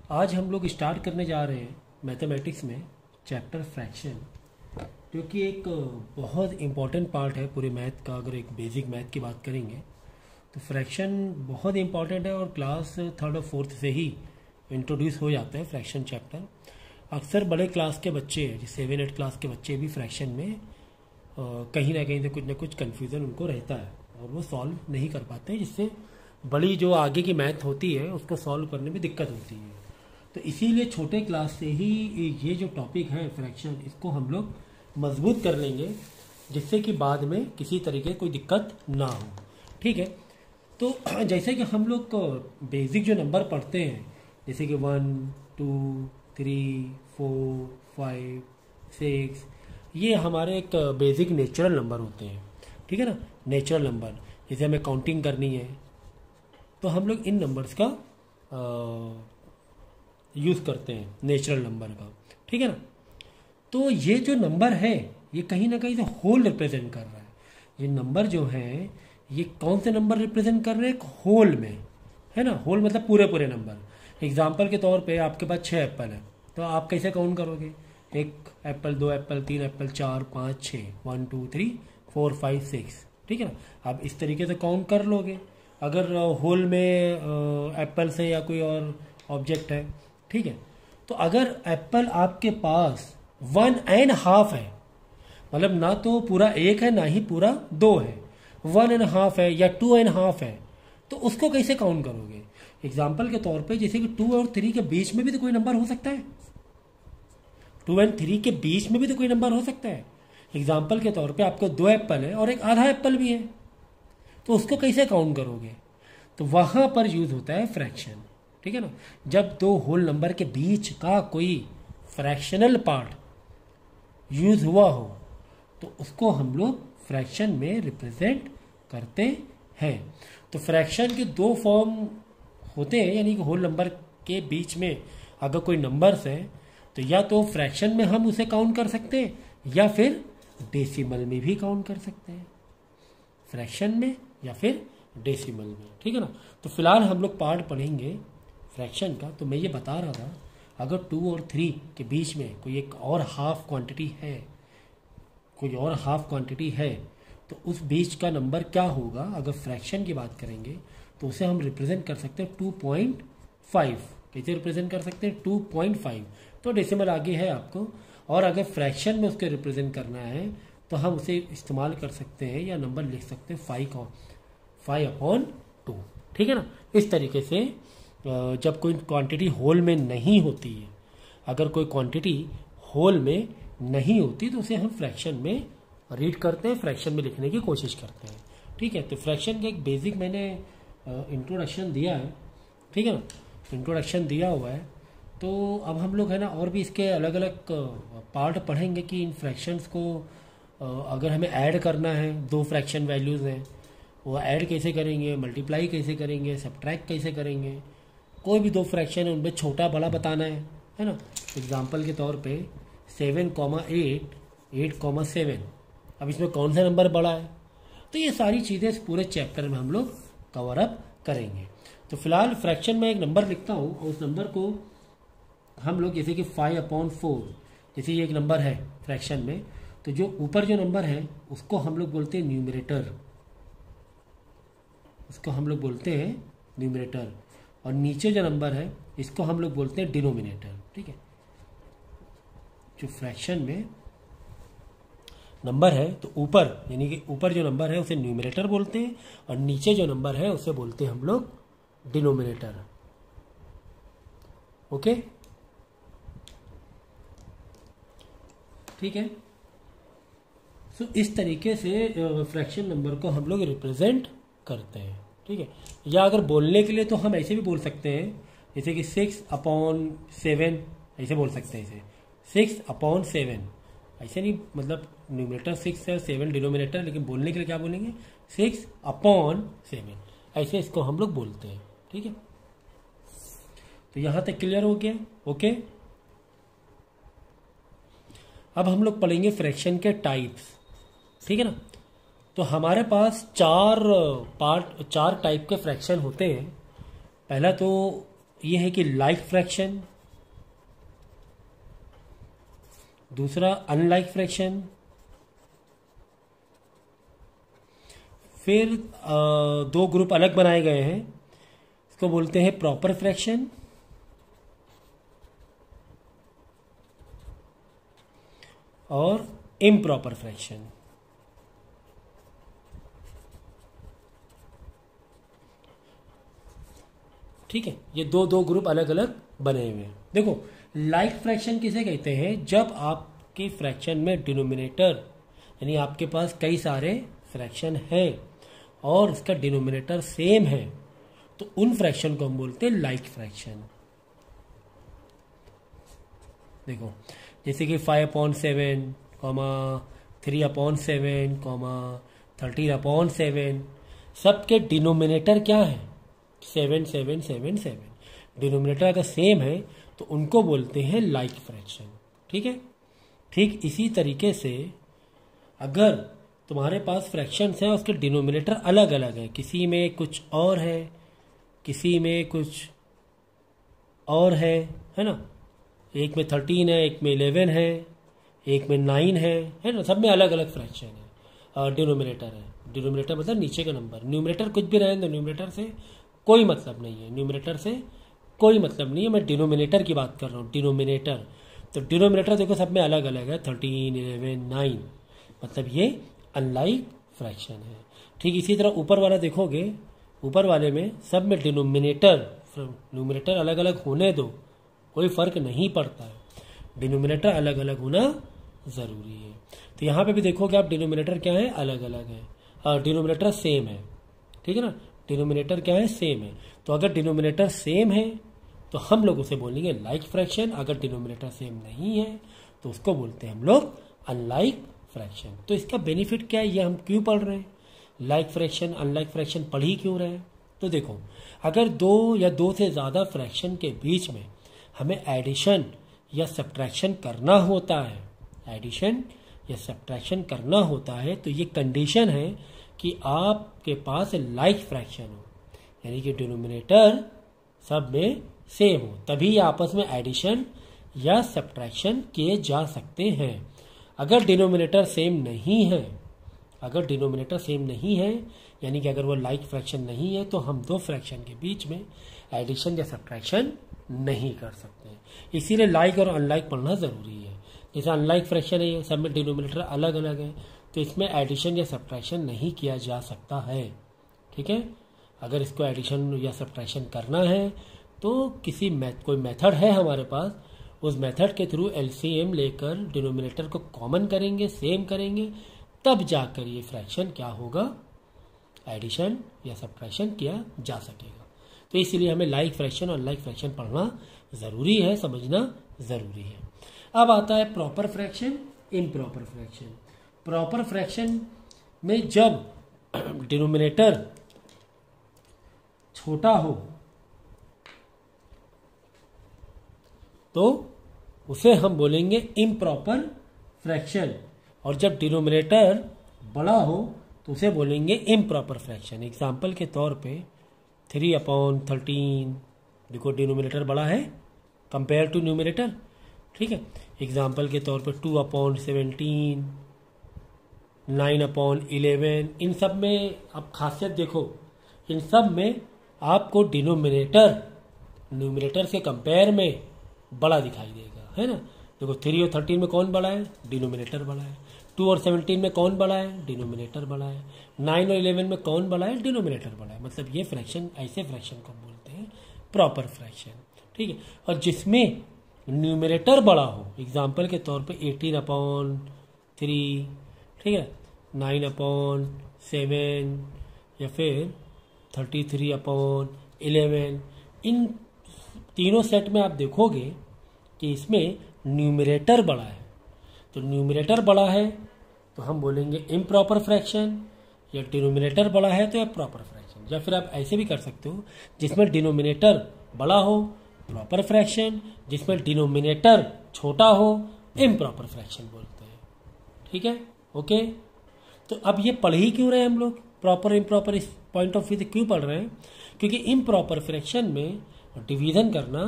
आज हम लोग स्टार्ट करने जा रहे हैं मैथमेटिक्स में चैप्टर फ्रैक्शन, जो कि एक बहुत इम्पॉर्टेंट पार्ट है पूरे मैथ का। अगर एक बेसिक मैथ की बात करेंगे तो फ्रैक्शन बहुत इम्पॉर्टेंट है और क्लास थर्ड और फोर्थ से ही इंट्रोड्यूस हो जाता है फ्रैक्शन चैप्टर। अक्सर बड़े क्लास के बच्चे, जैसे 7-8 क्लास के बच्चे भी फ्रैक्शन में कहीं ना कहीं से कुछ कन्फ्यूज़न उनको रहता है और वो सॉल्व नहीं कर पाते हैं, जिससे बड़ी जो आगे की मैथ होती है उसको सॉल्व करने में दिक्कत होती है। तो इसीलिए छोटे क्लास से ही ये जो टॉपिक है फ्रैक्शन, इसको हम लोग मजबूत कर लेंगे, जिससे कि बाद में किसी तरीके कोई दिक्कत ना हो। ठीक है, तो जैसे कि हम लोग बेसिक जो नंबर पढ़ते हैं, जैसे कि 1, 2, 3, 4, 5, 6, ये हमारे एक बेसिक नेचुरल नंबर होते हैं। ठीक है ना, नेचुरल नंबर जैसे हमें काउंटिंग करनी है तो हम लोग इन नंबर्स का यूज़ करते हैं, नेचुरल नंबर का। ठीक है ना, तो ये जो नंबर है ये कहीं ना कहीं से होल रिप्रेजेंट कर रहा है। ये नंबर जो है ये कौन से नंबर रिप्रेजेंट कर रहे हैं? एक होल में, है ना। होल मतलब पूरे पूरे नंबर। एग्जाम्पल के तौर पे आपके पास 6 एप्पल है, तो आप कैसे काउंट करोगे? 1 एप्पल, 2 एप्पल, 3 एप्पल, 4, 5, 6, 1, 2, 3, 4, 5, 6। ठीक है ना, आप इस तरीके से काउंट कर लोगे अगर होल में एप्पल्स है या कोई और ऑब्जेक्ट है। ठीक है, तो अगर एप्पल आपके पास 1.5 है, मतलब ना तो पूरा 1 है ना ही पूरा 2 है, 1.5 है या 2.5 है, तो उसको कैसे काउंट करोगे? एग्जाम्पल के तौर पे जैसे कि 2 और 3 के बीच में भी तो कोई नंबर हो सकता है। 2 और 3 के बीच में भी तो कोई नंबर हो सकता है। एग्जाम्पल के तौर पे आपको 2 एप्पल है और एक आधा एप्पल भी है, तो उसको कैसे काउंट करोगे? तो वहां पर यूज होता है फ्रैक्शन। ठीक है ना, जब दो होल नंबर के बीच का कोई फ्रैक्शनल पार्ट यूज हुआ हो तो उसको हम लोग फ्रैक्शन में रिप्रेजेंट करते हैं। तो फ्रैक्शन के 2 फॉर्म होते हैं, यानी कि होल नंबर के बीच में अगर कोई नंबर्स है तो या तो फ्रैक्शन में हम उसे काउंट कर सकते हैं या फिर डेसिमल में भी काउंट कर सकते हैं, फ्रैक्शन में या फिर डेसिमल में। ठीक है ना, तो फिलहाल हम लोग पार्ट पढ़ेंगे फ्रैक्शन का। तो मैं ये बता रहा था, अगर 2 और 3 के बीच में कोई एक और हाफ क्वांटिटी है, कोई और हाफ क्वांटिटी है, तो उस बीच का नंबर क्या होगा? अगर फ्रैक्शन की बात करेंगे तो उसे हम रिप्रेजेंट कर सकते हैं 2.5। कैसे रिप्रेजेंट कर सकते हैं? 2.5। तो डेसिमल आगे है आपको। और अगर फ्रैक्शन में उसके रिप्रेजेंट करना है तो हम उसे इस्तेमाल कर सकते हैं या नंबर लिख सकते हैं 5/2। ठीक है ना, इस तरीके से जब कोई क्वांटिटी होल में नहीं होती है, अगर कोई क्वांटिटी होल में नहीं होती तो उसे हम फ्रैक्शन में रीड करते हैं, फ्रैक्शन में लिखने की कोशिश करते हैं। ठीक है, तो फ्रैक्शन का एक बेसिक मैंने इंट्रोडक्शन दिया है। ठीक है ना, इंट्रोडक्शन दिया हुआ है। तो अब हम लोग है ना और भी इसके अलग अलग पार्ट पढ़ेंगे कि इन फ्रैक्शंस को अगर हमें ऐड करना है, 2 फ्रैक्शन वैल्यूज़ हैं, वो ऐड कैसे करेंगे, मल्टीप्लाई कैसे करेंगे, सब्ट्रैक्ट कैसे करेंगे। कोई भी 2 फ्रैक्शन है उनमें छोटा बड़ा बताना है ना। एग्जाम्पल के तौर पे 7,8, 8,7, अब इसमें कौन सा नंबर बड़ा है? तो ये सारी चीज़ें इस पूरे चैप्टर में हम लोग कवर अप करेंगे। तो फिलहाल फ्रैक्शन में एक नंबर लिखता हूँ और उस नंबर को हम लोग जैसे कि 5/4, जैसे ये एक नंबर है फ्रैक्शन में, तो जो ऊपर जो नंबर है उसको हम लोग बोलते हैं न्यूमरेटर, उसको हम लोग बोलते हैं न्यूमरेटर, और नीचे जो नंबर है इसको हम लोग बोलते हैं डिनोमिनेटर। ठीक है, जो फ्रैक्शन में नंबर है तो ऊपर, यानी कि ऊपर जो नंबर है उसे न्यूमरेटर बोलते हैं और नीचे जो नंबर है उसे बोलते हैं हम लोग डिनोमिनेटर। ओके, ठीक है। सो इस तरीके से फ्रैक्शन नंबर को हम लोग रिप्रेजेंट करते हैं। ठीक है, या अगर बोलने के लिए तो हम ऐसे भी बोल सकते हैं, जैसे कि 6/7, ऐसे बोल सकते हैं इसे 6/7। ऐसे नहीं, मतलब न्यूमरेटर 6 है, 7 डिनोमिनेटर, लेकिन बोलने के लिए क्या बोलेंगे? 6/7, ऐसे इसको हम लोग बोलते हैं। ठीक है, तो यहां तक क्लियर हो गया? ओके, अब हम लोग पढ़ेंगे फ्रैक्शन के टाइप्स। ठीक है ना, तो हमारे पास 4 टाइप के फ्रैक्शन होते हैं। पहला तो ये है कि लाइक फ्रैक्शन, दूसरा अनलाइक फ्रैक्शन, फिर दो ग्रुप अलग बनाए गए हैं, इसको बोलते हैं प्रॉपर फ्रैक्शन और इम्प्रॉपर फ्रैक्शन। ठीक है, ये दो ग्रुप अलग अलग बने हुए हैं। देखो, लाइक फ्रैक्शन किसे कहते हैं? जब आपके फ्रैक्शन में डिनोमिनेटर यानी आपके पास कई सारे फ्रैक्शन हैं और उसका डिनोमिनेटर सेम है, तो उन फ्रैक्शन को हम बोलते हैं लाइक फ्रैक्शन। देखो, जैसे कि 5/7, 3/7, 13/7, सबके डिनोमिनेटर क्या है? 7 7 7 7। डिनोमिनेटर अगर सेम है तो उनको बोलते हैं लाइक फ्रैक्शन। ठीक है, ठीक इसी तरीके से अगर तुम्हारे पास फ्रैक्शंस हैं, उसके डिनोमिनेटर अलग अलग है, किसी में कुछ और है, किसी में कुछ और है ना, एक में 13 है, एक में 11 है, एक में 9 है ना, सब में अलग अलग फ्रैक्शन है और डिनोमिनेटर है। डिनोमिनेटर मतलब नीचे का नंबर, न्यूमरेटर कुछ भी रहे तो न्यूमरेटर से कोई मतलब नहीं है, न्यूमरेटर से कोई मतलब नहीं है, मैं डिनोमिनेटर की बात कर रहा हूँ, डिनोमिनेटर। तो डिनोमिनेटर देखो सब में अलग अलग है, 13, 11, 9, मतलब ये अनलाइक फ्रैक्शन है। ठीक इसी तरह ऊपर वाला देखोगे, ऊपर वाले में सब में न्यूमरेटर अलग अलग होने दो, कोई फर्क नहीं पड़ता है, डिनोमिनेटर अलग अलग होना ज़रूरी है। तो यहाँ पे भी देखोगे आप, डिनोमिनेटर क्या है? अलग अलग है और डिनोमिनेटर सेम है। ठीक है ना, डिनोमिनेटर क्या है? सेम है। तो अगर डिनोमिनेटर सेम है तो हम लोग उसे बोलेंगे लाइक फ्रैक्शन, अगर डिनोमिनेटर सेम नहीं है तो उसको बोलते हैं हम लोग अनलाइक फ्रैक्शन। तो इसका बेनिफिट क्या है, ये हम क्यों पढ़ रहे हैं? लाइक फ्रैक्शन अनलाइक फ्रैक्शन पढ़ ही क्यों रहे हैं? तो देखो, अगर दो या दो से ज़्यादा फ्रैक्शन के बीच में हमें एडिशन या सब्ट्रैक्शन करना होता है, एडिशन या सब्ट्रैक्शन करना होता है, तो ये कंडीशन है कि आपके पास लाइक फ्रैक्शन हो, यानी कि डिनोमिनेटर सब में सेम हो, तभी आपस में एडिशन या सब्ट्रैक्शन किए जा सकते हैं। अगर डिनोमिनेटर सेम नहीं है, अगर डिनोमिनेटर सेम नहीं है यानी कि अगर वो लाइक फ्रैक्शन नहीं है, तो हम दो फ्रैक्शन के बीच में एडिशन या सब्ट्रैक्शन नहीं कर सकते। इसीलिए लाइक और अनलाइक पढ़ना ज़रूरी है। जैसे अनलाइक फ्रैक्शन है, सब में डिनोमिनेटर अलग अलग है, तो इसमें एडिशन या सब्ट्रैक्शन नहीं किया जा सकता है। ठीक है, अगर इसको एडिशन या सब्ट्रैक्शन करना है तो कोई मेथड है हमारे पास, उस मेथड के थ्रू एलसीएम लेकर डिनोमिनेटर को कॉमन करेंगे, सेम करेंगे, तब जाकर ये फ्रैक्शन क्या होगा? एडिशन या सब्ट्रैक्शन किया जा सकेगा। तो इसलिए हमें लाइक फ्रैक्शन और अनलाइक फ्रैक्शन पढ़ना ज़रूरी है, समझना ज़रूरी है। अब आता है proper fraction, improper fraction. Proper fraction में जब डिनोमिनेटर छोटा हो तो उसे हम बोलेंगे इम्प्रॉपर फ्रैक्शन, और जब डिनोमिनेटर बड़ा हो तो उसे बोलेंगे इम्प्रॉपर फ्रैक्शन। एग्जाम्पल के तौर पे 3/13, देखो डिनोमिनेटर बड़ा है कंपेयर टू न्यूमरेटर। ठीक है, एग्जाम्पल के तौर पे 2/17, 9/11, इन सब में आप खासियत देखो, इन सब में आपको डिनोमिनेटर न्यूमरेटर से कंपेयर में बड़ा दिखाई देगा, है ना। देखो 3 और 13 में कौन बड़ा है? डिनोमिनेटर बड़ा है। 2 और 17 में कौन बड़ा है? डिनोमिनेटर बड़ा है। 9 और 11 में कौन बड़ा है? डिनोमिनेटर बड़ा है। मतलब ये फ्रैक्शन, ऐसे फ्रैक्शन को बोलते हैं प्रॉपर फ्रैक्शन। ठीक है, और जिसमें न्यूमरेटर बड़ा हो, एग्जाम्पल के तौर पे 18/3, ठीक है, 9/7 या फिर 33/11, इन तीनों सेट में आप देखोगे कि इसमें न्यूमरेटर बड़ा है। तो न्यूमरेटर बड़ा है तो हम बोलेंगे इम्प्रॉपर फ्रैक्शन, या डिनोमिनेटर बड़ा है तो या प्रॉपर फ्रैक्शन। या फिर आप ऐसे भी कर सकते हो, जिसमें डिनोमिनेटर बड़ा हो प्रॉपर फ्रैक्शन, जिसमें डिनोमिनेटर छोटा हो इम्प्रॉपर फ्रैक्शन बोलते हैं। ठीक है, ओके। तो अब ये पढ़ ही क्यों रहे हैं हम लोग? प्रॉपर इम्प्रॉपर इस पॉइंट ऑफ व्यू से क्यों पढ़ रहे हैं? क्योंकि इम्प्रॉपर फ्रैक्शन में डिवीज़न करना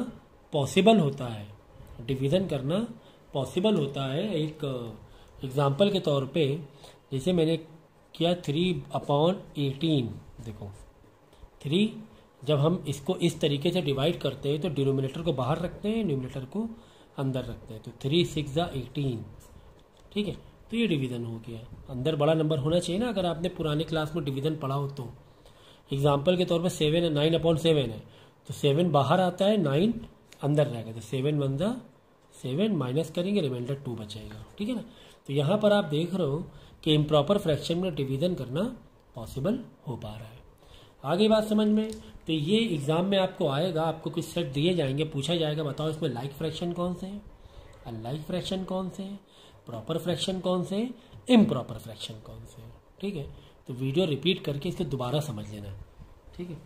पॉसिबल होता है, डिवीज़न करना पॉसिबल होता है। एक एग्जांपल के तौर पे जैसे मैंने किया 3/18, देखो 3 जब हम इसको इस तरीके से डिवाइड करते हैं तो डिनोमिनेटर को बाहर रखते हैं, न्यूमिनेटर को अंदर रखते हैं, तो 3 6 18, ठीक है। तो ये डिवीज़न हो गया। अंदर बड़ा नंबर होना चाहिए ना, अगर आपने पुराने क्लास में डिवीज़न पढ़ा हो तो। एग्जाम्पल के तौर पर 7 है, 9/7 है, तो 7 बाहर आता है, 9 अंदर रहेगा, तो 7 1 जा 7 माइनस करेंगे, रिमाइंडर 2 बचेगा, ठीक है ना। तो यहाँ पर आप देख रहे हो कि इम्प्रॉपर फ्रैक्शन में डिवीज़न करना पॉसिबल हो पा रहा है। आगे बात समझ में। तो ये एग्जाम में आपको आएगा, आपको कुछ सेट दिए जाएंगे, पूछा जाएगा बताओ इसमें लाइक फ्रैक्शन कौन से हैं, अनलाइक फ्रैक्शन कौन से हैं, प्रॉपर फ्रैक्शन कौन से, इम्प्रॉपर फ्रैक्शन कौन से, ठीक है। तो वीडियो रिपीट करके इसको दोबारा समझ लेना, ठीक है।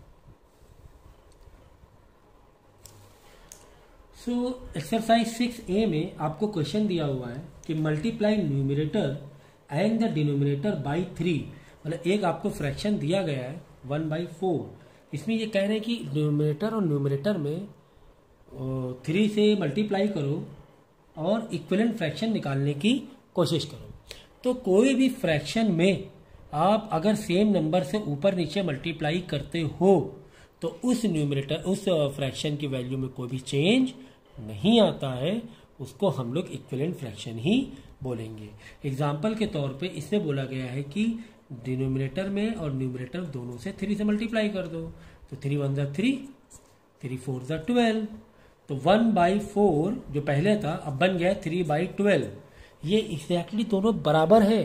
सो एक्सरसाइज 6A में आपको क्वेश्चन दिया हुआ है कि multiply numerator and the denominator by 3, मतलब एक आपको फ्रैक्शन दिया गया है 1/4। इसमें ये कह रहे हैं कि डिनोमिनेटर और न्यूमरेटर में 3 से मल्टीप्लाई करो और इक्विवेलेंट फ्रैक्शन निकालने की कोशिश करो। तो कोई भी फ्रैक्शन में आप अगर सेम नंबर से ऊपर नीचे मल्टीप्लाई करते हो तो उस न्यूमरेटर उस फ्रैक्शन की वैल्यू में कोई भी चेंज नहीं आता है, उसको हम लोग इक्विवेलेंट फ्रैक्शन ही बोलेंगे। एग्जाम्पल के तौर पे इसमें बोला गया है कि डिनोमिनेटर में और न्यूमरेटर दोनों से 3 से मल्टीप्लाई कर दो, तो 3 1 जा 3, 3 4 जा 12, तो 1/4 जो पहले था अब बन गया 3/12। ये एग्जैक्टली दोनों बराबर है।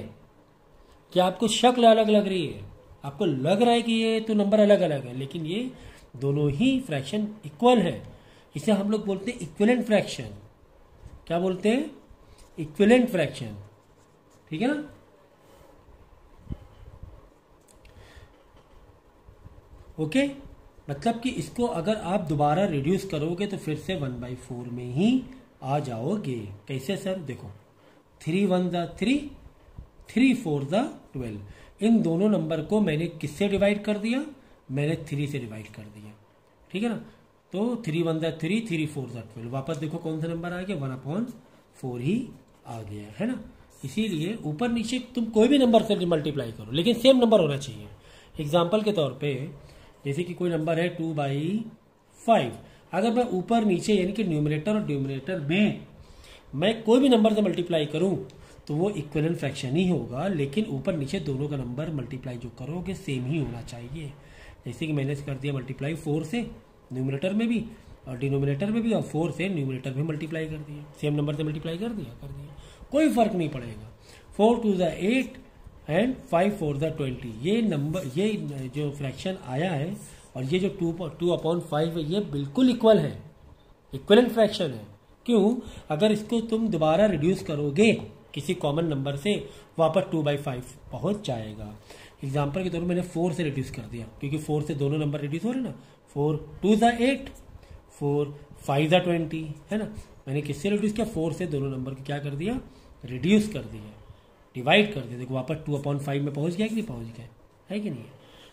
क्या आपको शक्ल अलग लग रही है, आपको लग रहा है कि ये तो नंबर अलग अलग है, लेकिन ये दोनों ही फ्रैक्शन इक्वल है। इसे हम लोग बोलते हैं इक्विवेलेंट फ्रैक्शन। क्या बोलते हैं? इक्विवेलेंट फ्रैक्शन, ठीक है ना। ओके, मतलब कि इसको अगर आप दोबारा रिड्यूस करोगे तो फिर से 1/4 में ही आ जाओगे। कैसे सर? देखो 3 1 जा 3, 3 4 जा 12। इन दोनों नंबर को मैंने किससे डिवाइड कर दिया? मैंने 3 से डिवाइड कर दिया, ठीक है ना। तो 3 1 जा 3, 3 4 जा 12। वापस देखो कौन सा नंबर आ गया? 1/4 ही आ गया, है ना। इसीलिए ऊपर नीचे तुम कोई भी नंबर से मल्टीप्लाई करो, लेकिन सेम नंबर होना चाहिए। एग्जाम्पल के तौर पे जैसे कि कोई नंबर है 2/5, अगर मैं ऊपर नीचे यानी कि न्यूमरेटर और डिनोमिनेटर में मैं कोई भी नंबर से मल्टीप्लाई करूं तो वो इक्विवेलेंट फ्रैक्शन ही होगा, लेकिन ऊपर नीचे दोनों का नंबर मल्टीप्लाई जो करोगे सेम ही होना चाहिए। जैसे कि मैंने कर दिया मल्टीप्लाई 4 से न्यूमरेटर में भी और डिनोमिनेटर में भी, और 4 से न्यूमरेटर में मल्टीप्लाई कर दिया, सेम नंबर से मल्टीप्लाई कर दिया, कोई फर्क नहीं पड़ेगा। 4 2 जा 8 एंड 5 4 जा 20। ये नंबर, ये जो फ्रैक्शन आया है और ये जो 2/5 है, ये बिल्कुल इक्वल है, इक्विवेलेंट फ्रैक्शन है। क्यों? अगर इसको तुम दोबारा रिड्यूस करोगे किसी कॉमन नंबर से, वापस 2/5 पहुंच जाएगा। एग्जाम्पल के तौर पर मैंने 4 से रिड्यूस कर दिया, क्योंकि 4 से दोनों नंबर रिड्यूस हो रहे ना। 4 2 जा 8, 4 5 जा 20, है ना। मैंने किससे रिड्यूस किया? 4 से दोनों नंबर को क्या कर दिया? रिड्यूस कर दिया, डिवाइड कर दिया। देखो वापस 2/5 में पहुंच गया कि नहीं पहुंच गया, है कि नहीं।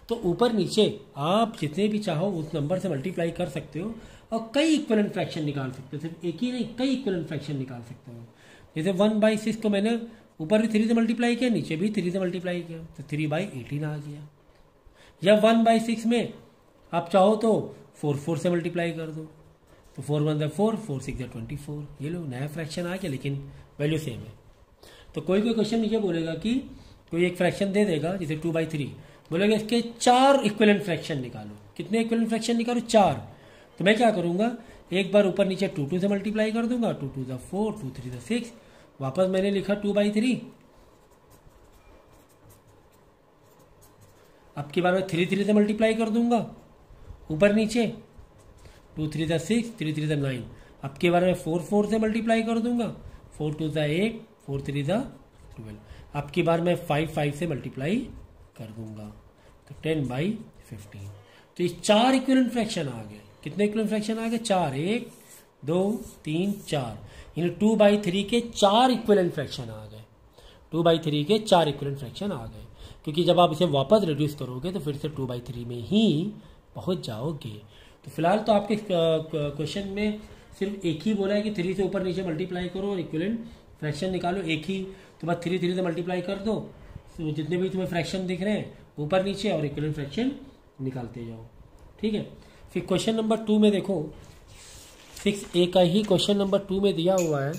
तो ऊपर नीचे आप जितने भी चाहो उस नंबर से मल्टीप्लाई कर सकते हो और कई इक्विवेलेंट फ्रैक्शन निकाल सकते हो। सिर्फ एक ही नहीं, कई इक्विवेलेंट फ्रैक्शन निकाल सकते हो। जैसे 1/6 को मैंने ऊपर भी 3 से मल्टीप्लाई किया, नीचे भी 3 से मल्टीप्लाई किया, तो 3/18 आ गया। या 1/6 में आप चाहो तो 4 4 से मल्टीप्लाई कर दो, तो 4 1 जा 4, 4 6 जा 24। ये लो नया फ्रैक्शन आ गया, लेकिन वैल्यू सेम है। तो कोई क्वेश्चन नीचे बोलेगा कि कोई एक फ्रैक्शन दे देगा, जैसे 2/3, बोलेगा इसके 4 इक्विवेलेंट फ्रैक्शन निकालो। कितने इक्विवेलेंट फ्रैक्शन निकालो? 4। तो मैं क्या करूंगा, एक बार ऊपर नीचे 2 2 से मल्टीप्लाई कर दूंगा, 2 2 जा 4, 2 3 जा 6, वापस मैंने लिखा 2/3। अब की बार मैं 3 3 से मल्टीप्लाई कर दूंगा ऊपर नीचे, 2 3 जा 6, 3 3 जा 9। अब की बार मैं 4 4 से मल्टीप्लाई कर दूंगा, 4 2 जा 8, 4 3 जा 12। अब की बार मैं 5 5 से मल्टीप्लाई कर दूंगा, तो 10/15। तो ये 4 इक्विवेलेंट फ्रैक्शन आ गए। कितने इक्विवेलेंट फ्रैक्शन आ गए? 4, 1 2 3 4, यानी 2/3 के 4 इक्विवेलेंट फ्रैक्शन आ गए। 2/3 के 4 इक्विवेलेंट फ्रैक्शन आ गए, क्योंकि जब आप इसे वापस रिड्यूस करोगे तो फिर से 2/3 में ही पहुंच जाओगे। तो फिलहाल तो आपके क्वेश्चन में सिर्फ एक ही बोला है कि 3 से ऊपर नीचे मल्टीप्लाई करो और इक्विवेलेंट फ्रैक्शन निकालो, एक ही। तो बस 3 से मल्टीप्लाई कर दो, तो जितने भी तुम्हें फ्रैक्शन दिख रहे हैं ऊपर नीचे, और इक्विवेलेंट फ्रैक्शन निकालते जाओ। ठीक है। फिर क्वेश्चन नंबर 2 में देखो, 6A का ही क्वेश्चन नंबर 2 में दिया हुआ है।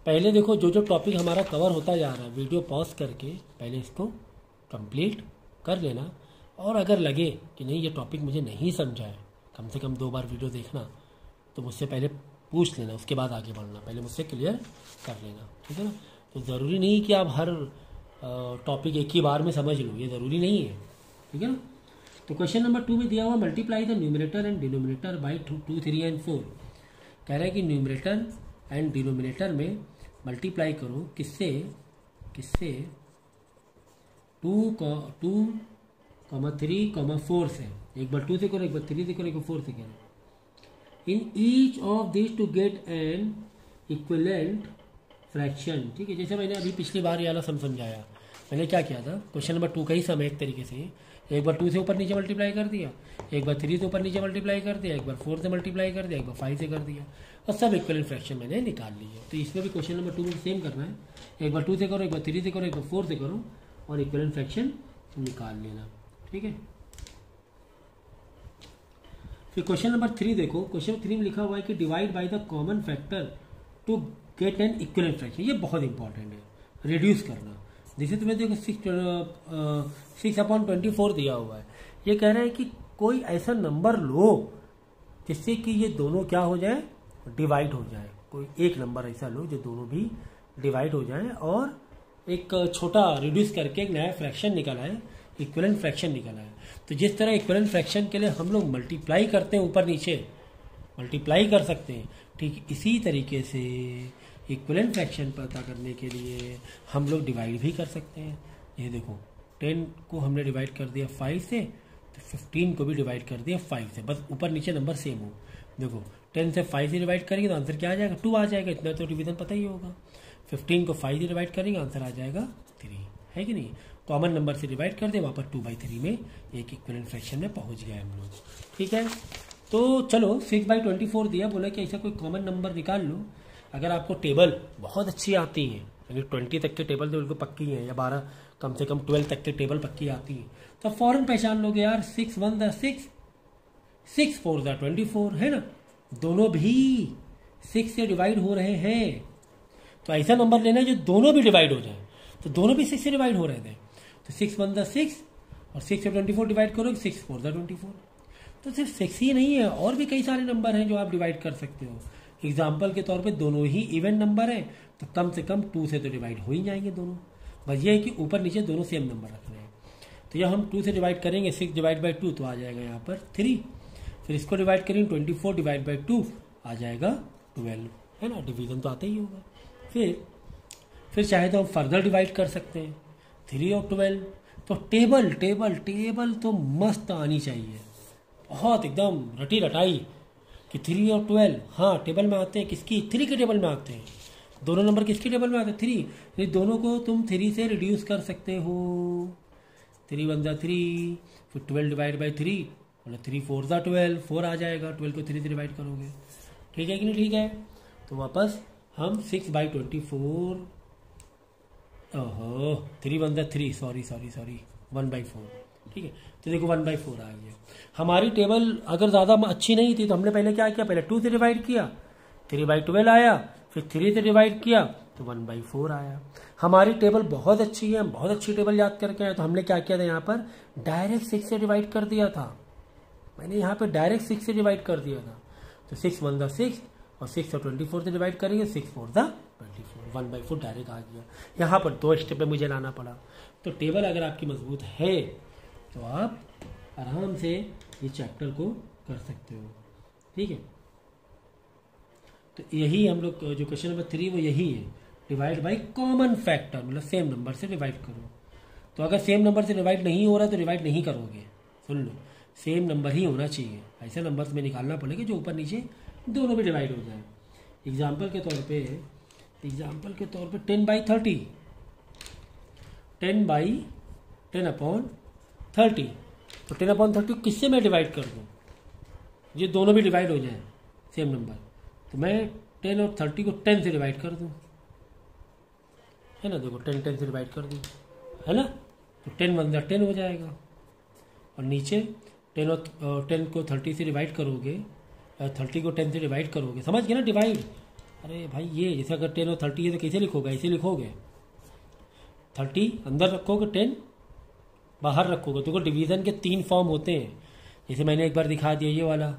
पहले देखो जो जो टॉपिक हमारा कवर होता जा रहा है, वीडियो पॉज करके पहले इसको कंप्लीट कर लेना, और अगर लगे कि नहीं ये टॉपिक मुझे नहीं समझा है, कम से कम 2 बार वीडियो देखना, तो मुझसे पहले पूछ लेना, उसके बाद आगे बढ़ना, पहले मुझसे क्लियर कर लेना। ठीक है ना। तो ज़रूरी नहीं कि आप हर टॉपिक एक ही बार में समझ लो, ये ज़रूरी नहीं है। ठीक है ना। तो क्वेश्चन नंबर 2 में दिया हुआ multiply the numerator and denominator by 2, 3 and 4। कह रहा है कि न्यूमरेटर एंड डिनोमिनेटर में मल्टीप्लाई करो, किससे 2, 3, 4 से। एक बार 2 से करो, एक बार 3 से करो, एक बार 4 से करो। In each of this to get an equivalent fraction. ठीक है। जैसे मैंने अभी पिछली बार ये वाला समझाया, मैंने क्या किया था, क्वेश्चन नंबर 2 का ही समय एक तरीके से, एक बार 2 से ऊपर नीचे मल्टीप्लाई कर दिया, एक बार 3 से ऊपर नीचे मल्टीप्लाई कर दिया, एक बार 4 से मल्टीप्लाई कर दिया, एक बार 5 से कर दिया, और सब इक्विवेलेंट फ्रैक्शन मैंने निकाल ली है। तो इसमें भी क्वेश्चन नंबर 2 में सेम करना है, एक बार 2 से करो, एक बार 3 से करो, एक बार 4 से करो, और इक्विवेलेंट फ्रैक्शन निकाल लेना। ठीक है। फिर क्वेश्चन नंबर 3 देखो, क्वेश्चन 3 में लिखा हुआ है कि divide by the common factor to get an equivalent fraction. ये बहुत इंपॉर्टेंट है, रिड्यूस करना। जैसे तुम्हें देखो 6/24 दिया हुआ है। ये कह रहा है कि कोई ऐसा नंबर लो जिससे कि ये दोनों क्या हो जाए, डिवाइड हो जाए। कोई एक नंबर ऐसा लो जो दोनों भी डिवाइड हो जाए, और एक छोटा रिड्यूस करके एक नया फ्रैक्शन निकला है, इक्विवेलेंट फ्रैक्शन निकला है। तो जिस तरह इक्विवेलेंट फ्रैक्शन के लिए हम लोग मल्टीप्लाई करते हैं, ऊपर नीचे मल्टीप्लाई कर सकते हैं, ठीक इसी तरीके से इक्विवेलेंट फ्रैक्शन पता करने के लिए हम लोग डिवाइड भी कर सकते हैं। ये देखो 10 को हमने डिवाइड कर दिया 5 से, तो 15 को भी डिवाइड कर दिया 5 से, बस ऊपर नीचे नंबर सेम हो। देखो 10 से 5 से डिवाइड करेंगे तो आंसर क्या आ जाएगा, 2 आ जाएगा। इतना तो डिवीजन पता ही होगा। 15 को 5 से डिवाइड करेंगे, आंसर आ जाएगा 3, है कि नहीं। कॉमन नंबर से डिवाइड कर दे, वहाँ पर 2/3 में एक इक्विवेलेंट फ्रैक्शन में पहुँच गए हम लोग। ठीक है। तो चलो 6/24 दिया, बोला कि ऐसा कोई कॉमन नंबर निकाल लो। अगर आपको टेबल बहुत अच्छी आती है, यानी 20 तक के टेबल तो बिल्कुल पक्की है, या 12 कम से कम 12 तक के टेबल पक्की आती है, तो फौरन पहचान लोगे यार 6 1 द 6, 6 4 द 24, है ना। दोनों भी 6 से डिवाइड हो रहे हैं, तो ऐसा नंबर लेना है जो दोनों भी डिवाइड हो जाए। तो दोनों भी 6 से डिवाइड हो रहे थे, तो 6 1 द 6 और 6 से 24 डिवाइड करो, 6 4 द 24। तो सिर्फ 6 ही नहीं है, और भी कई सारे नंबर हैं जो आप डिवाइड कर सकते हो। एग्जाम्पल के तौर पे दोनों ही इवन नंबर है, तो कम से कम 2 से तो डिवाइड हो ही जाएंगे दोनों। बस ये है कि ऊपर नीचे दोनों सेम नंबर रखने हैं। तो यह हम 2 से डिवाइड करेंगे, 6 डिवाइड बाई 2 तो आ जाएगा यहाँ पर 3। फिर इसको डिवाइड करेंगे 24 डिवाइड बाई 2 आ जाएगा 12, है ना। डिवीजन तो आता ही होगा। फिर चाहे तो हम फर्दर डिवाइड कर सकते हैं 3 और 12। तो टेबल टेबल टेबल तो मस्त आनी चाहिए, बहुत एकदम रटी रटाई कि 3 और 12 हाँ टेबल में आते हैं। किसकी, 3 के टेबल में आते हैं। दोनों नंबर किसके टेबल में आते हैं, 3। ये दोनों को तुम 3 से रिड्यूस कर सकते हो। 3 1 द 3, फिर 12 डिवाइड बाई 3, मतलब 3 4 द 12, 4 आ जाएगा। 12 को 3 से डिवाइड करोगे, ठीक है कि नहीं। ठीक है। तो वापस हम 6/24, ओहो 3 1 द 3, सॉरी 1/4, ठीक है। तो देखो 1/4 आ गया। हमारी टेबल अगर ज़्यादा अच्छी नहीं थी तो हमने पहले क्या किया, पहले 2 से डिवाइड किया, 3/12 आया, फिर 3 से डिवाइड किया तो 1/4 आया। हमारी टेबल बहुत अच्छी है, हम बहुत अच्छी टेबल याद करके आए, तो हमने क्या किया था, यहाँ पर डायरेक्ट 6 से डिवाइड कर दिया था। मैंने यहाँ पर डायरेक्ट 6 से डिवाइड कर दिया था। तो 6 1 द 6 और 6 और 24 से डिवाइड करेंगे, 6 4 द 24, 1/4 डायरेक्ट आ गया। यहाँ पर 2 स्टेप में मुझे लाना पड़ा। तो टेबल अगर आपकी मजबूत है तो आप आराम से ये चैप्टर को कर सकते हो, ठीक है। तो यही हम लोग जो क्वेश्चन नंबर 3 वो यही है, डिवाइड बाय कॉमन फैक्टर, मतलब सेम नंबर से डिवाइड करो। तो अगर सेम नंबर से डिवाइड नहीं हो रहा तो डिवाइड नहीं करोगे, सुन लो, सेम नंबर ही होना चाहिए। ऐसे नंबर में निकालना पड़ेगा जो ऊपर नीचे दोनों भी डिवाइड हो जाए। एग्जाम्पल के तौर पे 10/30, 10/10/30। तो 10/30 किससे मैं डिवाइड कर दूँ, ये दोनों भी डिवाइड हो जाए सेम नंबर, तो मैं 10 और 30 को 10 से डिवाइड कर दूँ, है ना। देखो 10 से डिवाइड कर दूँ, है ना, तो 10 × 10 हो जाएगा। और नीचे 10 को 30 से डिवाइड करोगे, 30 को 10 से डिवाइड करोगे, समझ गए ना डिवाइड। अरे भाई ये जैसे अगर 10 और 30 है तो कैसे लिखोगे, ऐसे लिखोगे, 30 अंदर रखोगे, 10 बाहर रखोगे। देखो डिवीज़न के 3 फॉर्म होते हैं, जैसे मैंने एक बार दिखा दिया ये वाला,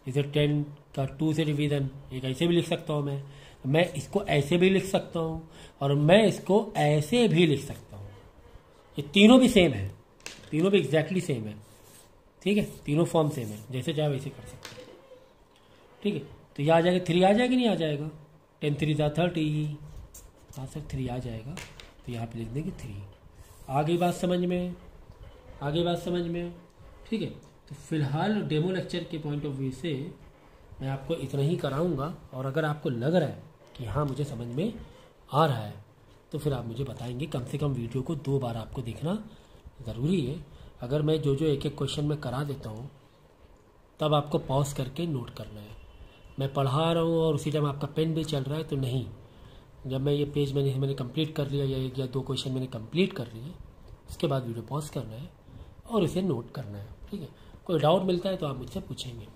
जैसे 10 का 2 से डिवीज़न, एक ऐसे भी लिख सकता हूँ मैं इसको ऐसे भी लिख सकता हूँ और मैं इसको ऐसे भी लिख सकता हूँ। ये तीनों भी सेम है, तीनों भी एग्जैक्टली सेम है, ठीक है, तीनों फॉर्म सेम है, जैसे चाहे वैसे कर सकते हैं, ठीक है। तो ये आ जाएगा 3 आ जाएगा, नहीं आ जाएगा, 10 3 30, हाँ सर 3 आ जाएगा, तो यहाँ पे लिख देंगे 3। आ गई बात समझ में, आ गई बात समझ में, ठीक है। तो फिलहाल डेमो लेक्चर के पॉइंट ऑफ व्यू से मैं आपको इतना ही कराऊंगा, और अगर आपको लग रहा है कि हाँ मुझे समझ में आ रहा है तो फिर आप मुझे बताएंगे। कम से कम वीडियो को 2 बार आपको देखना ज़रूरी है। अगर मैं जो एक एक क्वेश्चन में करा देता हूँ तब आपको पॉज करके नोट करना है। मैं पढ़ा रहा हूँ और उसी टाइम आपका पेन भी चल रहा है तो नहीं। जब मैं ये पेज मैंने कंप्लीट कर लिया, या 1 या 2 क्वेश्चन मैंने कंप्लीट कर लिए, उसके बाद वीडियो पॉज करना है और इसे नोट करना है, ठीक है। कोई डाउट मिलता है तो आप मुझसे पूछेंगे।